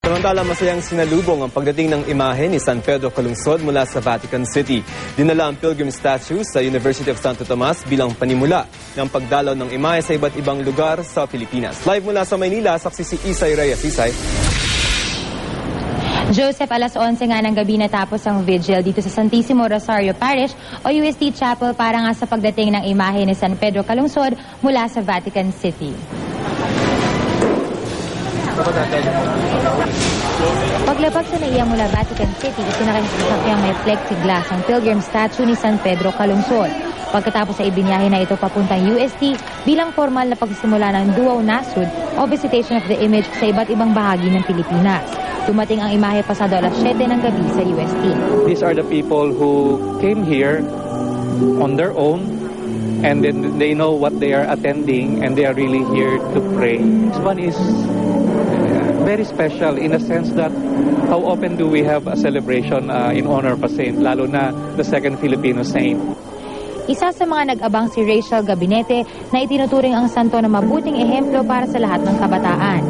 Samantala, masayang sinalubong ang pagdating ng imahe ni San Pedro Calungsod mula sa Vatican City. Dinala ang pilgrim statue sa University of Santo Tomas bilang panimula ng pagdalaw ng imahe sa iba't ibang lugar sa Pilipinas. Live mula sa Maynila, saksi si Isay Reyes. Isay. Joseph, alas 11 nga ng gabi natapos ang vigil dito sa Santissimo Rosario Parish o UST Chapel para nga sa pagdating ng imahe ni San Pedro Calungsod mula sa Vatican City. Paglabag sa NAIA mula Vatican City, isinakasakyang may plexiglass ang pilgrim statue ni San Pedro Calungsod. Pagkatapos ay ibinyahe na ito papuntang UST bilang formal na pagsisimula ng Duaw Nasud o Visitation of the Image sa iba't ibang bahagi ng Pilipinas. Dumating ang imahe pasado alas 7 ng gabi sa UST. These are the people who came here on their own, and then they know what they are attending and they are really here to pray. This one is very special in a sense that how often do we have a celebration in honor of a saint, lalo na the second Filipino saint. Isa sa mga nag-abang si Rachel Gabinete na itinuturing ang santo na mabuting ehemplo para sa lahat ng kabataan.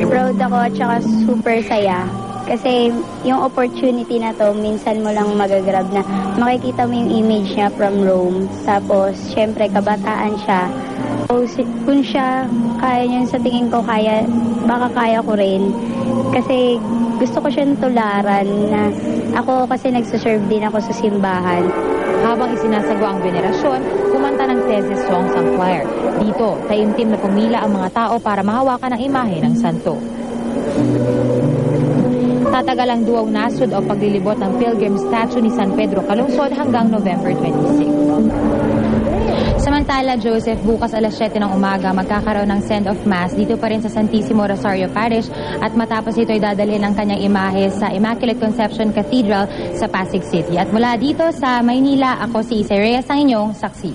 Proud ako at saka super saya. Kasi yung opportunity na to, minsan mo lang magagrab na makikita mo yung image niya from Rome. Tapos, syempre, kabataan siya. So, kung siya, kaya niya sa tingin ko, baka kaya ko rin. Kasi gusto ko siyang tularan na ako kasi nagsuserve din ako sa simbahan. Habang isinasagwa ang venerasyon, kumanta ng thesis songs ang choir. Dito, taimtim na pumila ang mga tao para mahawakan ang imahe ng santo. Tatagal ang Duaw Nasud o paglilibot ng pilgrim statue ni San Pedro Calungsod hanggang November 26. Samantala, Joseph, bukas alas 7 ng umaga magkakaroon ng send-off mass dito pa rin sa Santissimo Rosario Parish at matapos ito ay dadalhin ang kanyang imahe sa Immaculate Conception Cathedral sa Pasig City. At mula dito sa Maynila, ako si Isay Reyes, ang inyong saksi.